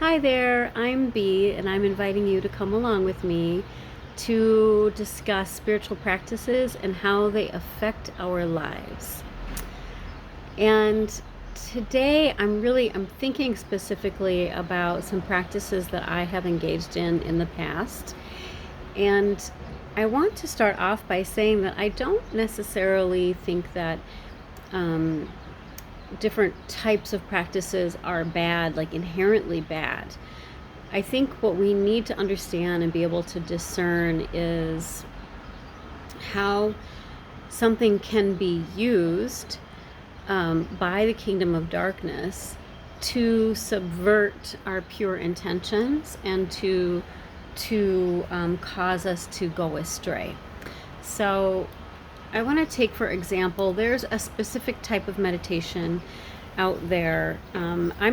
Hi there, I'm Bee, and I'm inviting you to come along with me to discuss spiritual practices and how they affect our lives. And today I'm thinking specifically about some practices that I have engaged in the past. And I want to start off by saying that I don't necessarily think that um, different types of practices are bad, like inherently bad. I think what we need to understand and be able to discern is how something can be used by the kingdom of darkness to subvert our pure intentions and to cause us to go astray. So I want to take, for example, there's a specific type of meditation out there. I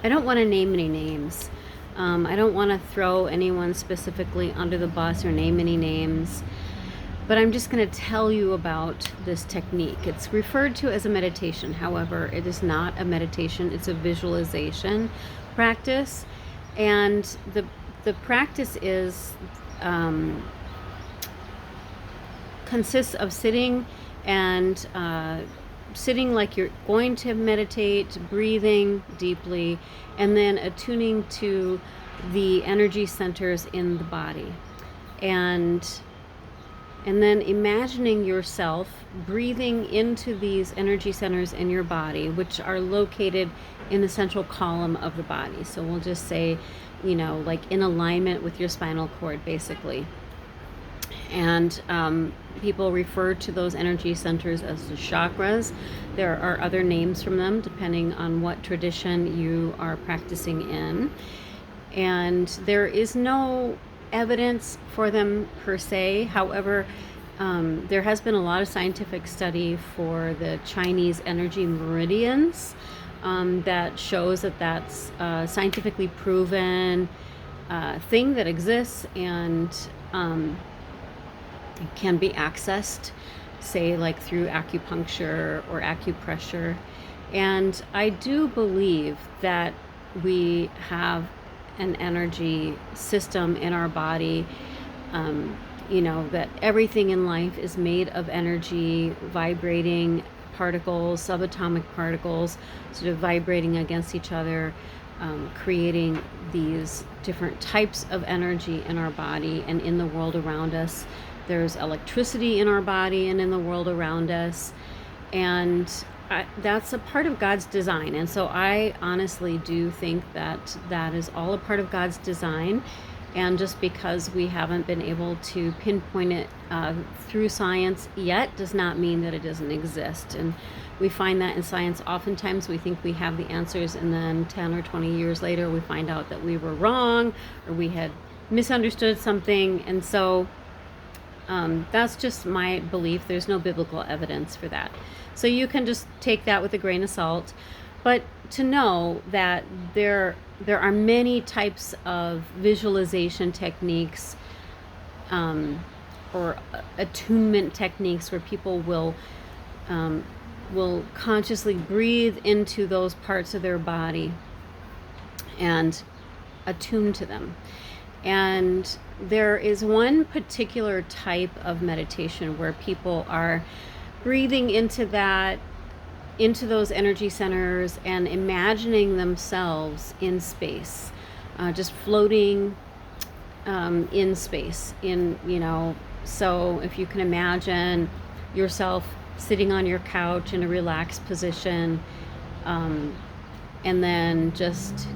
don't want to name any names. I don't want to throw anyone specifically under the bus or name any names, but I'm just going to tell you about this technique. It's referred to as a meditation. However, it is not a meditation. It's a visualization practice. And the practice consists of sitting and sitting like you're going to meditate, breathing deeply, and then attuning to the energy centers in the body. And then imagining yourself breathing into these energy centers in your body, which are located in the central column of the body. So we'll just say, like in alignment with your spinal cord, basically. And people refer to those energy centers as the chakras. There are other names from them depending on what tradition you are practicing in. And there is no evidence for them per se. However, there has been a lot of scientific study for the Chinese energy meridians that shows that that's a scientifically proven thing that exists, and it can be accessed, say like through acupuncture or acupressure. And I do believe that we have an energy system in our body, that everything in life is made of energy, vibrating particles, subatomic particles, sort of vibrating against each other, creating these different types of energy in our body and in the world around us. There's electricity in our body and in the world around us, and that's a part of God's design. And so I honestly do think that that is all a part of God's design. And just because we haven't been able to pinpoint it through science yet does not mean that it doesn't exist. And we find that in science, oftentimes we think we have the answers, and then 10 or 20 years later we find out that we were wrong or we had misunderstood something. And so that's just my belief. There's no biblical evidence for that. So you can just take that with a grain of salt. But to know that there are many types of visualization techniques or attunement techniques where people will consciously breathe into those parts of their body and attune to them. And there is one particular type of meditation where people are breathing into those energy centers and imagining themselves in space, just floating in space. So if you can imagine yourself sitting on your couch in a relaxed position, and then just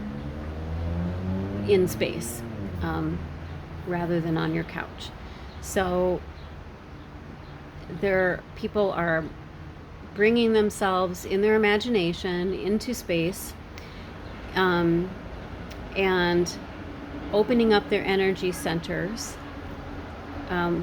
in space. Rather than on your couch. So people are bringing themselves in their imagination into space, and opening up their energy centers,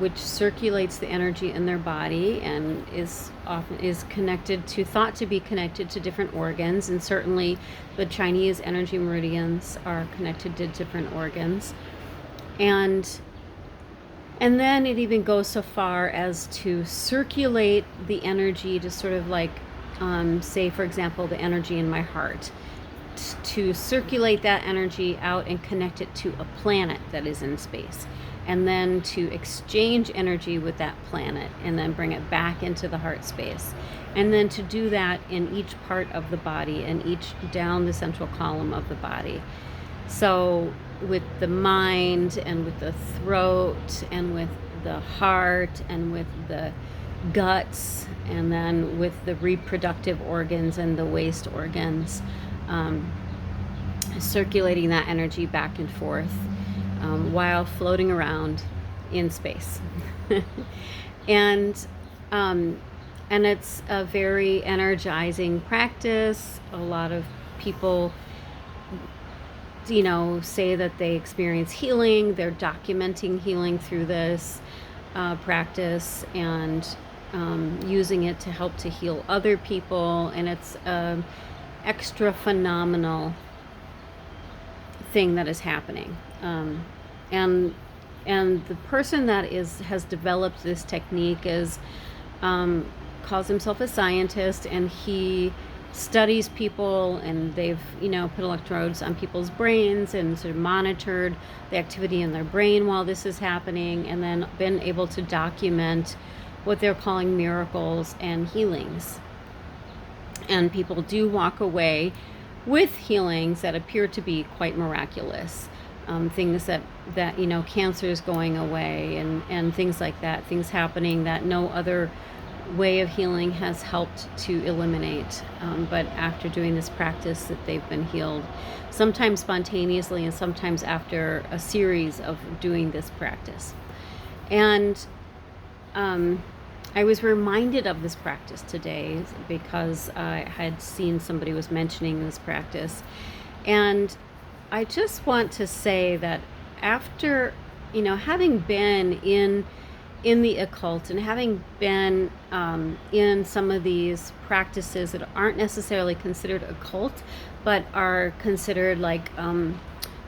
which circulates the energy in their body and is thought to be connected to different organs. And certainly the Chinese energy meridians are connected to different organs. And then it even goes so far as to circulate the energy to sort of like, say, for example, the energy in my heart. to circulate that energy out and connect it to a planet that is in space, and then to exchange energy with that planet and then bring it back into the heart space, and then to do that in each part of the body and each down the central column of the body. So with the mind and with the throat and with the heart and with the guts, and then with the reproductive organs and the waste organs, circulating that energy back and forth while floating around in space. and it's a very energizing practice. A lot of people, say that they experience healing. They're documenting healing through this practice and using it to help to heal other people. And it's an extra phenomenal thing that is happening. And the person that has developed this technique calls himself a scientist, and he studies people, and they've put electrodes on people's brains and sort of monitored the activity in their brain while this is happening, and then been able to document what they're calling miracles and healings. And people do walk away with healings that appear to be quite miraculous. Things that cancer is going away, and things like that, things happening that no other way of healing has helped to eliminate. But after doing this practice, that they've been healed, sometimes spontaneously and sometimes after a series of doing this practice. And I was reminded of this practice today because I had seen somebody was mentioning this practice. And I just want to say that after, having been in the occult and having been in some of these practices that aren't necessarily considered occult, but are considered like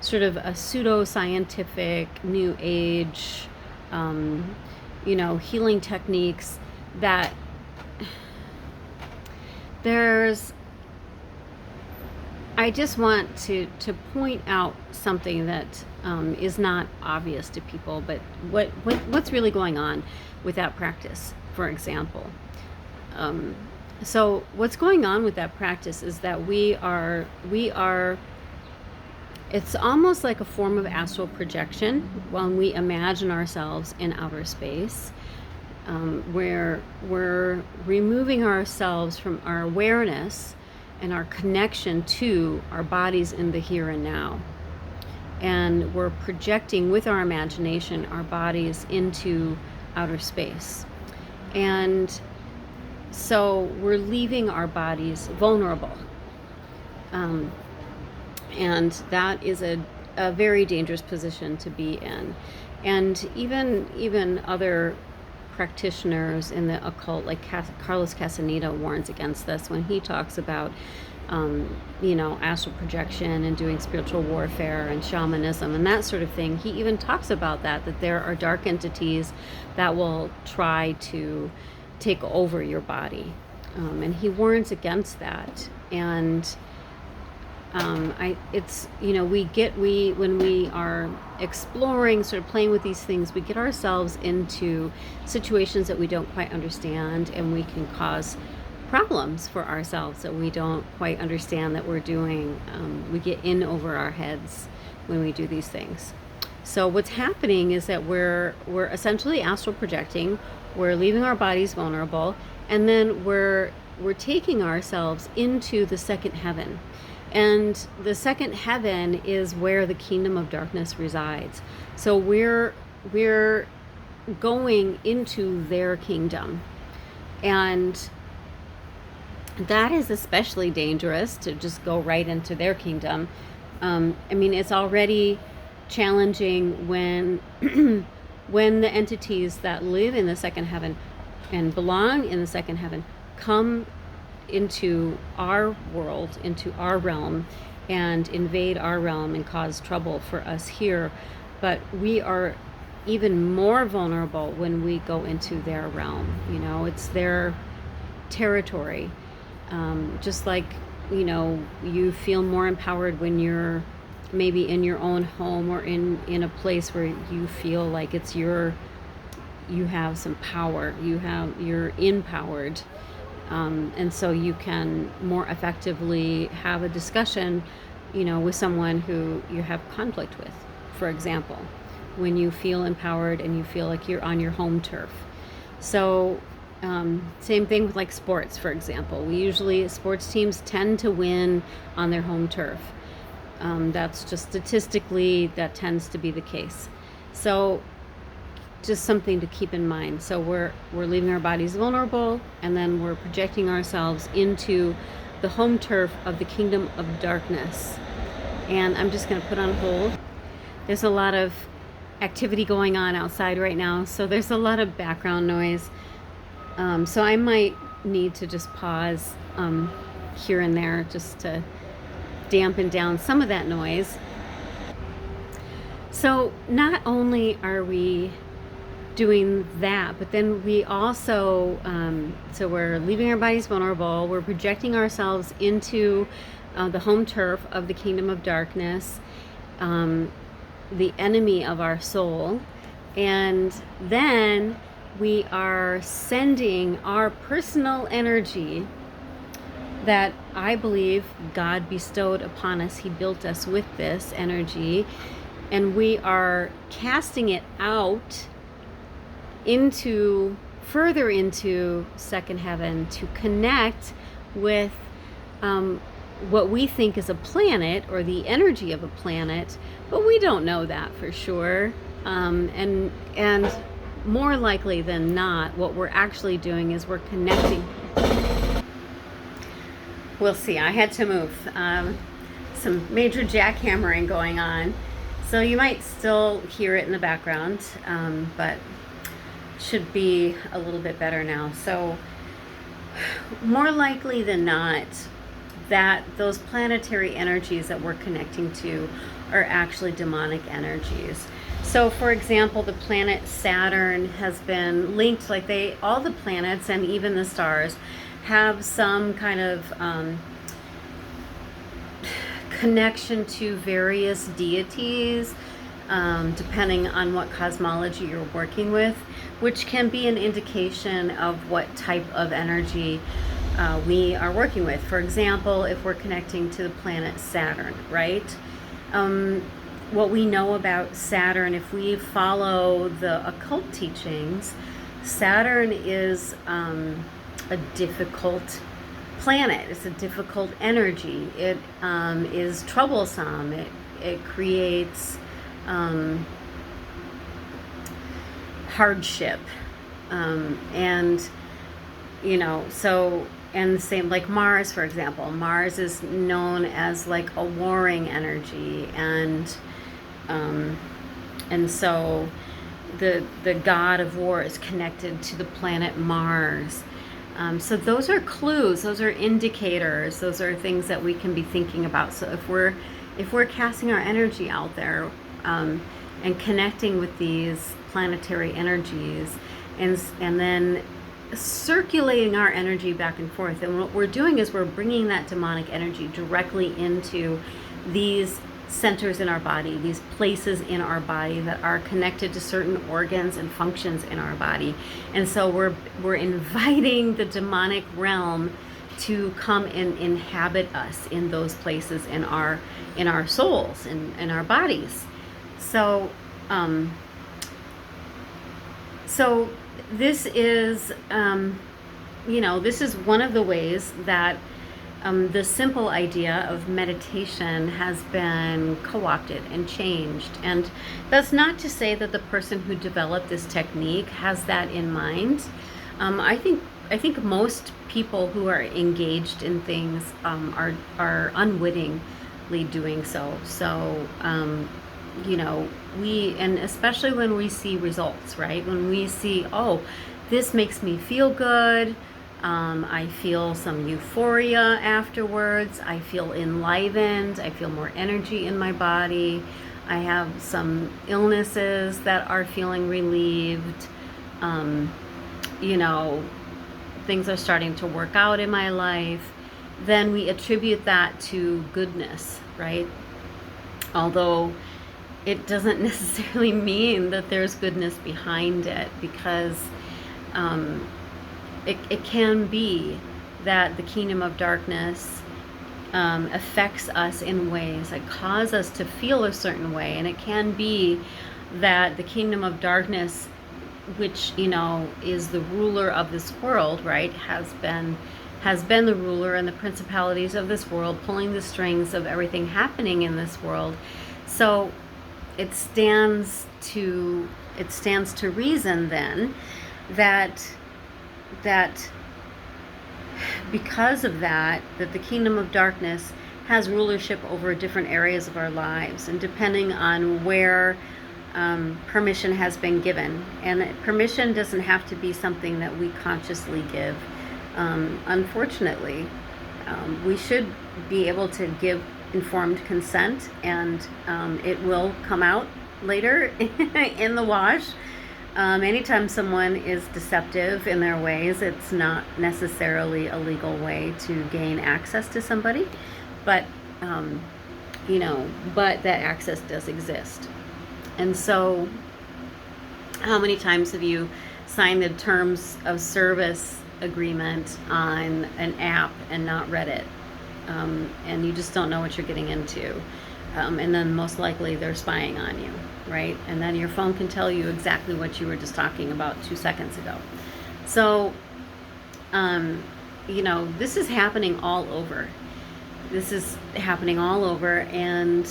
sort of a pseudo-scientific, new age, healing techniques, that I just want to point out something that is not obvious to people, but what's really going on with that practice, for example. So what's going on with that practice is that we are it's almost like a form of astral projection when we imagine ourselves in outer space, where we're removing ourselves from our awareness and our connection to our bodies in the here and now. And we're projecting with our imagination our bodies into outer space. And so we're leaving our bodies vulnerable. And that is a very dangerous position to be in. And even other practitioners in the occult, like Carlos Castaneda, warns against this when he talks about astral projection and doing spiritual warfare and shamanism and that sort of thing. He even talks about that there are dark entities that will try to take over your body, and he warns against that. And when we are exploring, sort of playing with these things, we get ourselves into situations that we don't quite understand, and we can cause problems for ourselves that we don't quite understand that we're doing. We get in over our heads when we do these things. So what's happening is that we're essentially astral projecting, we're leaving our bodies vulnerable, and then we're taking ourselves into the second heaven. And the second heaven is where the kingdom of darkness resides. So we're going into their kingdom. And that is especially dangerous, to just go right into their kingdom. It's already challenging when when the entities that live in the second heaven and belong in the second heaven come into our world, into our realm, and invade our realm and cause trouble for us here. But we are even more vulnerable when we go into their realm. It's their territory. Just like you feel more empowered when you're maybe in your own home or in a place where you feel like you have some power, you're empowered, and so you can more effectively have a discussion, with someone who you have conflict with, for example, when you feel empowered and you feel like you're on your home turf. So same thing with like sports, for example. Sports teams tend to win on their home turf. That's just statistically, that tends to be the case. So just something to keep in mind. So we're leaving our bodies vulnerable, and then we're projecting ourselves into the home turf of the kingdom of darkness. And I'm just going to put on hold. There's a lot of activity going on outside right now, so there's a lot of background noise. So I might need to just pause here and there just to dampen down some of that noise. So not only are we doing that, but then we also, so we're leaving our bodies vulnerable, we're projecting ourselves into the home turf of the kingdom of darkness, the enemy of our soul, and then we are sending our personal energy that I believe God bestowed upon us. He built us with this energy, and we are casting it out further into second heaven to connect with what we think is a planet or the energy of a planet, but we don't know that for sure. And more likely than not, what we're actually doing is we're connecting. We'll see. I had to move. Some major jackhammering going on, so you might still hear it in the background, but should be a little bit better now. So more likely than not, that those planetary energies that we're connecting to are actually demonic energies. So for example, the planet Saturn has been linked, like all the planets and even the stars have some kind of connection to various deities, depending on what cosmology you're working with, which can be an indication of what type of energy we are working with. For example, if we're connecting to the planet Saturn, right? What we know about Saturn, if we follow the occult teachings, Saturn is a difficult planet. It's a difficult energy. It is troublesome. It creates hardship, and and the same like Mars, for example. Mars is known as like a warring energy, and so the god of war is connected to the planet Mars. So those are clues, those are indicators, those are things that we can be thinking about. So if we're casting our energy out there, and connecting with these planetary energies, and then circulating our energy back and forth, and what we're doing is we're bringing that demonic energy directly into these centers in our body, these places in our body that are connected to certain organs and functions in our body. And so we're inviting the demonic realm to come and inhabit us in those places in our souls, in our bodies. So so this is this is one of the ways that the simple idea of meditation has been co-opted and changed. And that's not to say that the person who developed this technique has that in mind. I think most people who are engaged in things are unwittingly doing so. So and especially when we see results, right? When we see, oh, this makes me feel good. I feel some euphoria afterwards. I feel enlivened. I feel more energy in my body. I have some illnesses that are feeling relieved. Things are starting to work out in my life. then we attribute that to goodness, right? Although it doesn't necessarily mean that there's goodness behind it, because it can be that the kingdom of darkness affects us in ways that cause us to feel a certain way. And it can be that the kingdom of darkness, which, is the ruler of this world, right, has been the ruler and the principalities of this world, pulling the strings of everything happening in this world. So it stands to reason then that because of that the kingdom of darkness has rulership over different areas of our lives, and depending on where permission has been given. And permission doesn't have to be something that we consciously give. Unfortunately, we should be able to give informed consent, and it will come out later in the wash. Anytime someone is deceptive in their ways, it's not necessarily a legal way to gain access to somebody, but but that access does exist. And so, how many times have you signed the terms of service agreement on an app and not read it? And you just don't know what you're getting into. And then most likely they're spying on you, right? And then your phone can tell you exactly what you were just talking about 2 seconds ago. So, this is happening all over. And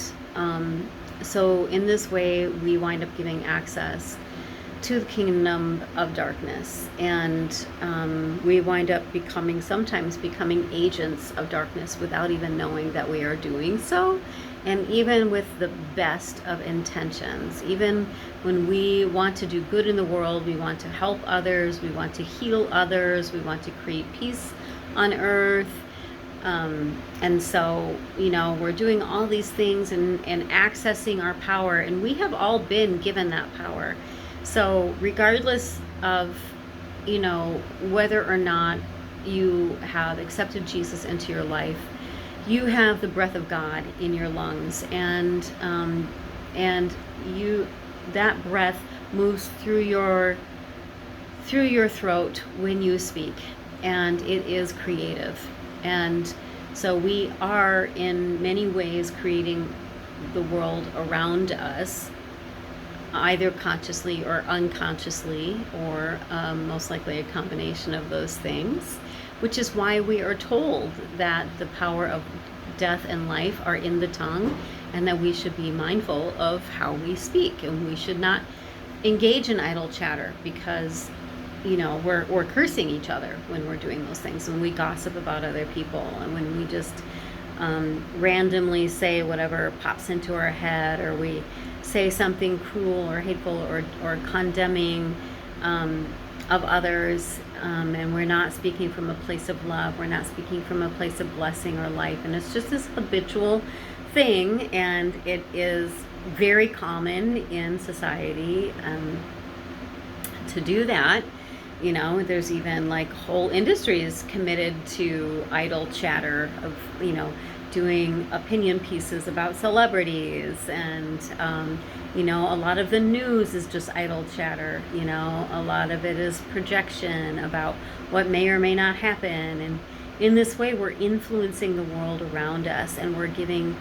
so in this way, we wind up giving access to the kingdom of darkness, and we wind up sometimes becoming agents of darkness without even knowing that we are doing so. And even with the best of intentions, even when we want to do good in the world, we want to help others, we want to heal others, we want to create peace on earth. And so, we're doing all these things and accessing our power, and we have all been given that power. So regardless of, whether or not you have accepted Jesus into your life, you have the breath of God in your lungs, and that breath moves through your throat when you speak, and it is creative. And so we are in many ways creating the world around us, either consciously or unconsciously, or most likely a combination of those things, which is why we are told that the power of death and life are in the tongue, and that we should be mindful of how we speak, and we should not engage in idle chatter, because we're cursing each other when we're doing those things, when we gossip about other people, and when we just randomly say whatever pops into our head, or we say something cruel or hateful or condemning of others, and we're not speaking from a place of love, we're not speaking from a place of blessing or life. And it's just this habitual thing, and it is very common in society to do that. There's even whole industries committed to idle chatter of, doing opinion pieces about celebrities, and a lot of the news is just idle chatter. A lot of it is projection about what may or may not happen, and in this way we're influencing the world around us, and we're giving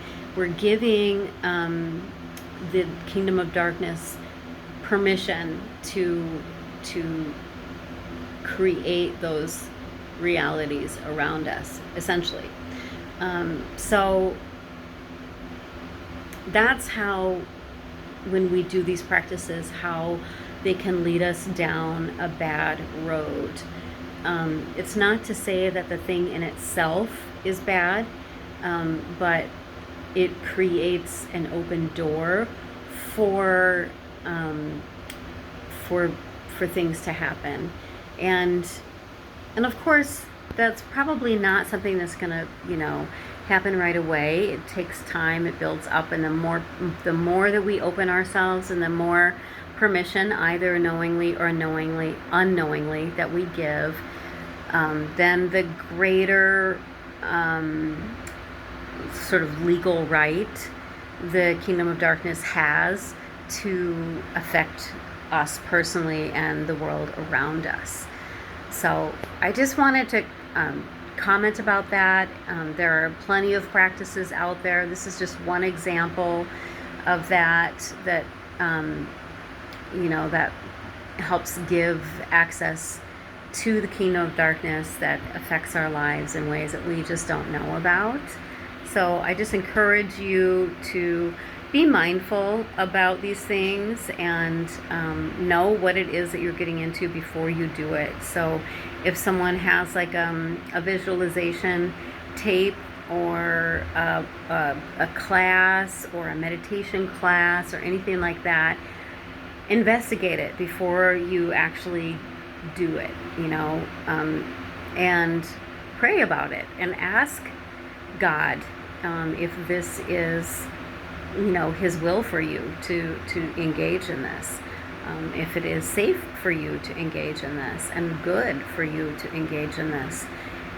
the kingdom of darkness permission to create those realities around us, essentially. So that's how, when we do these practices, how they can lead us down a bad road. It's not to say that the thing in itself is bad, but it creates an open door for things to happen. And of course, that's probably not something that's going to, happen right away. It takes time, it builds up, and the more that we open ourselves, and the more permission, either knowingly or unknowingly, that we give, then the greater sort of legal right the kingdom of darkness has to affect us personally and the world around us. So I just wanted to comment about that. There are plenty of practices out there. This is just one example of that that helps give access to the kingdom of darkness that affects our lives in ways that we just don't know about. So I just encourage you to be mindful about these things and know what it is that you're getting into before you do it. So if someone has like a visualization tape or a class or a meditation class or anything like that, investigate it before you actually do it, and pray about it and ask God if this is his will for you to engage in this, if it is safe for you to engage in this and good for you to engage in this,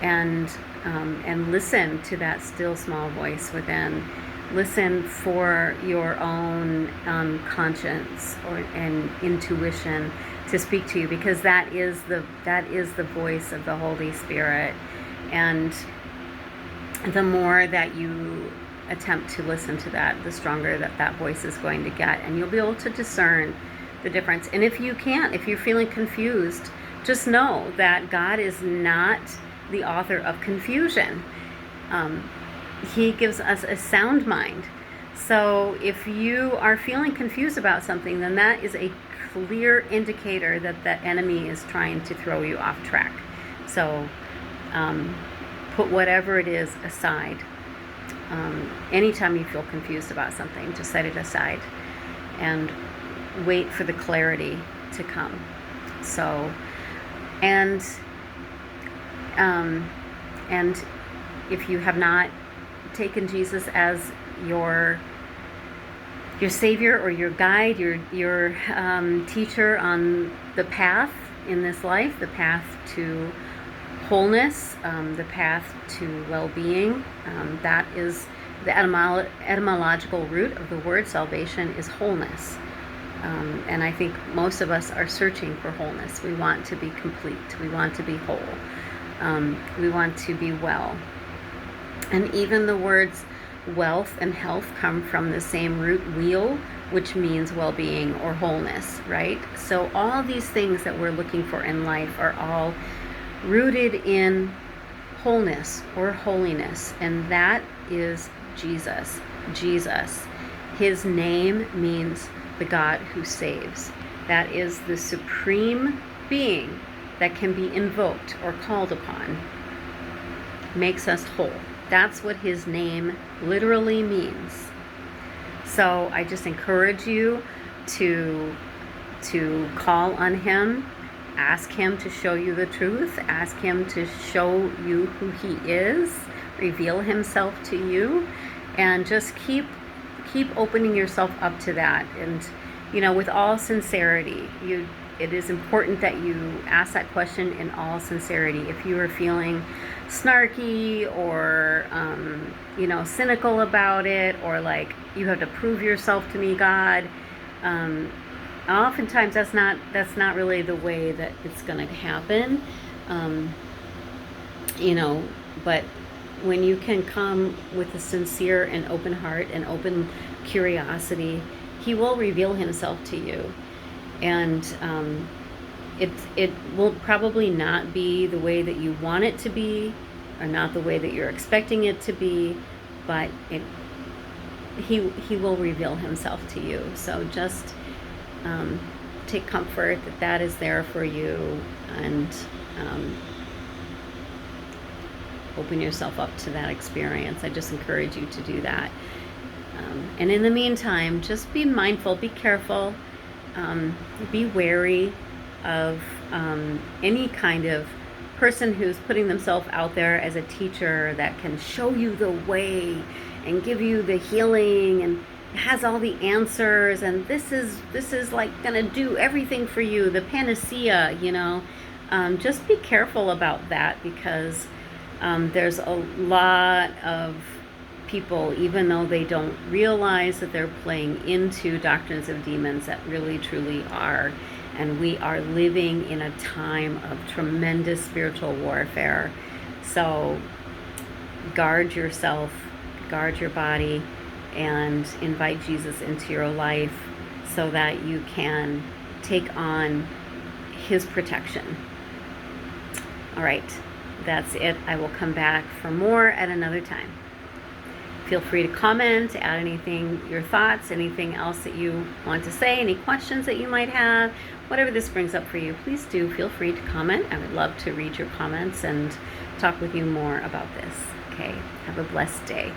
and listen to that still small voice within. Listen for your own conscience and intuition to speak to you, because that is the voice of the Holy Spirit. And the more that you attempt to listen to that, the stronger that voice is going to get, and you'll be able to discern the difference. And if you're feeling confused, just know that God is not the author of confusion. He gives us a sound mind. So if you are feeling confused about something, then that is a clear indicator that the enemy is trying to throw you off track. So put whatever it is aside. Anytime you feel confused about something, just set it aside and wait for the clarity to come. So, and if you have not taken Jesus as your savior or your guide, your teacher on the path in this life, the path to wholeness, the path to well-being, that is the etymological root of the word salvation is wholeness. And I think most of us are searching for wholeness. We want to be complete. We want to be whole. We want to be well. And even the words wealth and health come from the same root, weal, which means well-being or wholeness, right? So all these things that we're looking for in life are all rooted in wholeness or holiness, and that is Jesus. Jesus. His name means the God who saves. That is the supreme being that can be invoked or called upon. Makes us whole. That's what his name literally means. So I just encourage you to call on him, ask him to show you the truth, ask him to show you who he is, reveal himself to you, and just keep opening yourself up to that. And with all sincerity, it is important that you ask that question in all sincerity. If you are feeling snarky or cynical about it, or like you have to prove yourself to me, God, oftentimes that's not really the way that it's going to happen. But when you can come with a sincere and open heart and open curiosity, he will reveal himself to you. And it will probably not be the way that you want it to be, or not the way that you're expecting it to be, but he will reveal himself to you. So just take comfort that is there for you, and open yourself up to that experience. I just encourage you to do that. And in the meantime, just be mindful, be careful, be wary of any kind of person who's putting themselves out there as a teacher that can show you the way and give you the healing and has all the answers, and this is like gonna do everything for you, the panacea. Just be careful about that, because There's a lot of people, even though they don't realize that they're playing into doctrines of demons, that really truly are. And we are living in a time of tremendous spiritual warfare. So guard yourself, guard your body, and invite Jesus into your life so that you can take on his protection. All right, that's it. I will come back for more at another time. Feel free to comment, add anything, your thoughts, anything else that you want to say, any questions that you might have, whatever this brings up for you, please do feel free to comment. I would love to read your comments and talk with you more about this. Okay, have a blessed day.